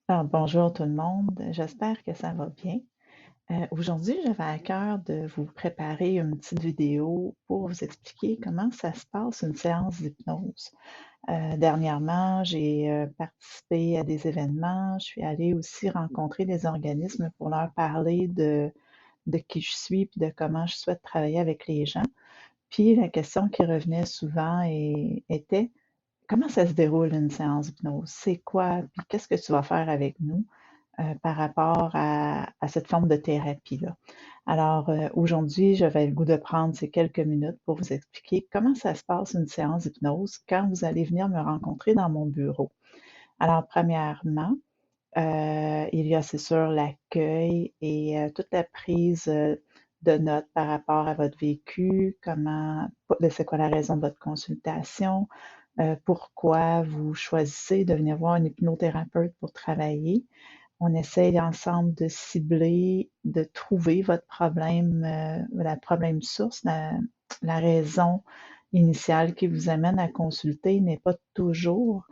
Alors, bonjour tout le monde, j'espère que ça va bien. Aujourd'hui, j'avais à cœur de vous préparer une petite vidéo pour vous expliquer comment ça se passe une séance d'hypnose. Dernièrement, j'ai participé à des événements, je suis allée aussi rencontrer des organismes pour leur parler de qui je suis puis de comment je souhaite travailler avec les gens. Puis la question qui revenait souvent était: comment ça se déroule une séance d'hypnose? C'est quoi? Puis qu'est-ce que tu vas faire avec nous? Par rapport à cette forme de thérapie-là. Alors, aujourd'hui, j'avais le goût de prendre ces quelques minutes pour vous expliquer comment ça se passe une séance d'hypnose quand vous allez venir me rencontrer dans mon bureau. Alors, premièrement, il y a, c'est sûr, l'accueil et toute la prise de notes par rapport à votre vécu, c'est quoi la raison de votre consultation, pourquoi vous choisissez de venir voir un hypnothérapeute pour travailler. On essaye ensemble de cibler, de trouver votre problème, la problème source, la raison initiale qui vous amène à consulter n'est pas toujours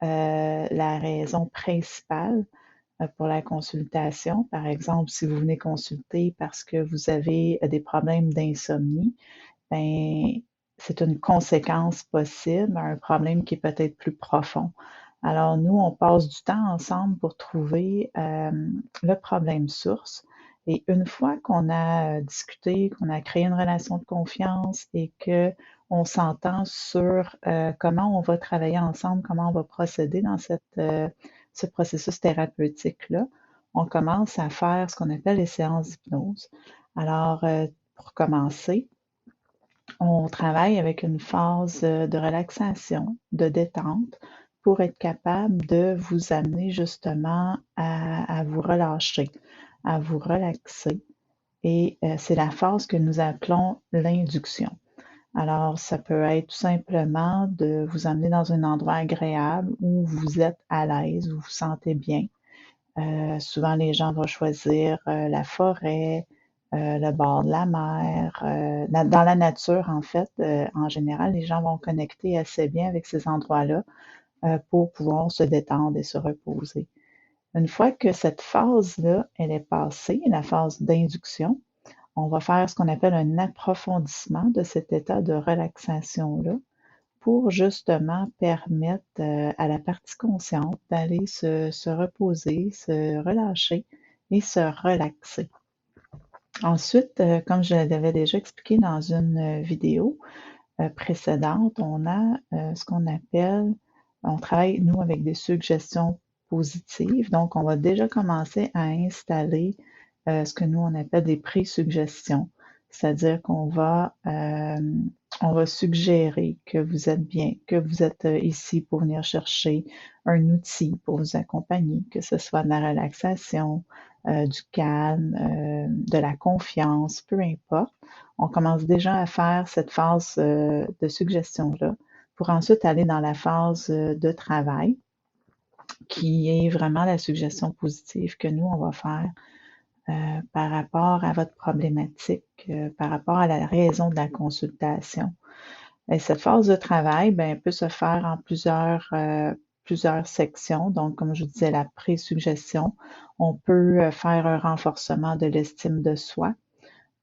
la raison principale pour la consultation. Par exemple, si vous venez consulter parce que vous avez des problèmes d'insomnie, ben, c'est une conséquence possible à un problème qui est peut-être plus profond. Alors, nous, on passe du temps ensemble pour trouver le problème source. Et une fois qu'on a discuté, qu'on a créé une relation de confiance et que on s'entend sur comment on va travailler ensemble, comment on va procéder dans ce processus thérapeutique-là, on commence à faire ce qu'on appelle les séances d'hypnose. Alors, pour commencer, on travaille avec une phase de relaxation, de détente, pour être capable de vous amener justement à vous relâcher, à vous relaxer. Et c'est la phase que nous appelons l'induction. Alors, ça peut être tout simplement de vous amener dans un endroit agréable où vous êtes à l'aise, où vous vous sentez bien. Souvent, les gens vont choisir la forêt, le bord de la mer, dans la nature, en fait. En général, les gens vont connecter assez bien avec ces endroits-là pour pouvoir se détendre et se reposer. Une fois que cette phase-là, elle est passée, la phase d'induction, on va faire ce qu'on appelle un approfondissement de cet état de relaxation-là pour justement permettre à la partie consciente d'aller se reposer, se relâcher et se relaxer. Ensuite, comme je l'avais déjà expliqué dans une vidéo précédente, on a ce qu'on appelle, on travaille nous avec des suggestions positives. Donc, on va déjà commencer à installer ce que nous on appelle des pré-suggestions, c'est-à-dire on va suggérer que vous êtes bien, que vous êtes ici pour venir chercher un outil pour vous accompagner, que ce soit de la relaxation, du calme, de la confiance, peu importe. On commence déjà à faire cette phase de suggestion-là pour ensuite aller dans la phase de travail, qui est vraiment la suggestion positive que nous, on va faire par rapport à votre problématique, par rapport à la raison de la consultation. Et cette phase de travail, ben, peut se faire en plusieurs sections. Donc, comme je vous disais, la pré-suggestion, on peut faire un renforcement de l'estime de soi.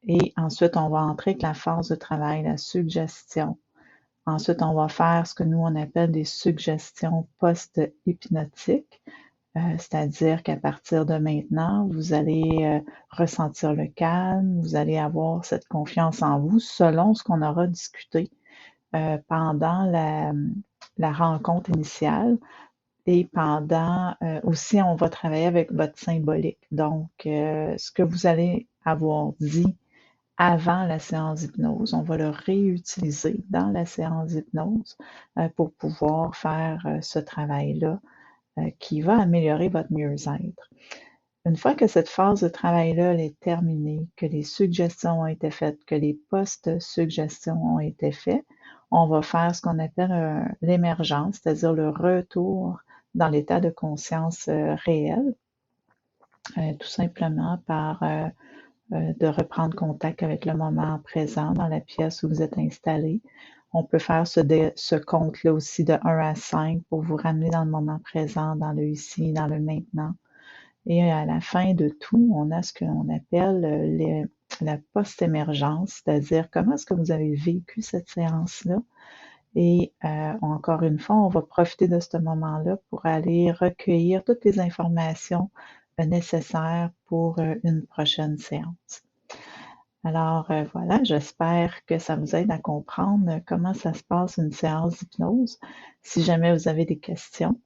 Et ensuite, on va entrer avec la phase de travail, la suggestion. Ensuite, on va faire ce que nous, on appelle des suggestions post-hypnotiques, c'est-à-dire qu'à partir de maintenant, vous allez ressentir le calme, vous allez avoir cette confiance en vous selon ce qu'on aura discuté pendant la rencontre initiale et pendant aussi, on va travailler avec votre symbolique. Donc, ce que vous allez avoir dit avant la séance d'hypnose, on va le réutiliser dans la séance d'hypnose pour pouvoir faire ce travail-là qui va améliorer votre mieux-être. Une fois que cette phase de travail-là est terminée, que les suggestions ont été faites, que les post-suggestions ont été faits, on va faire ce qu'on appelle l'émergence, c'est-à-dire le retour dans l'état de conscience réel, tout simplement par de reprendre contact avec le moment présent dans la pièce où vous êtes installé. On peut faire ce compte-là aussi de 1 à 5 pour vous ramener dans le moment présent, dans le ici, dans le maintenant. Et à la fin de tout, on a ce qu'on appelle la post-émergence, c'est-à-dire comment est-ce que vous avez vécu cette séance-là. Et encore une fois, on va profiter de ce moment-là pour aller recueillir toutes les informations nécessaires pour une prochaine séance. Alors voilà, j'espère que ça vous aide à comprendre comment ça se passe une séance d'hypnose. Si jamais vous avez des questions,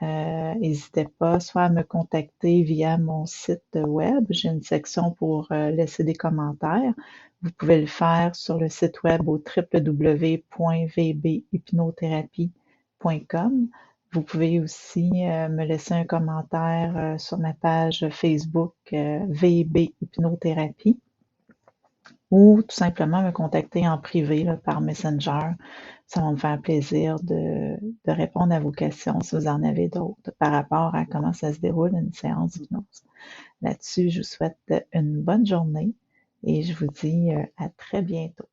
n'hésitez pas soit à me contacter via mon site web. J'ai une section pour laisser des commentaires. Vous pouvez le faire sur le site web au www.vbhypnothérapie.com. Vous pouvez aussi me laisser un commentaire sur ma page Facebook VB Hypnothérapie ou tout simplement me contacter en privé là, par Messenger. Ça va me faire plaisir de répondre à vos questions si vous en avez d'autres par rapport à comment ça se déroule une séance d'hypnose. Là-dessus, je vous souhaite une bonne journée et je vous dis à très bientôt.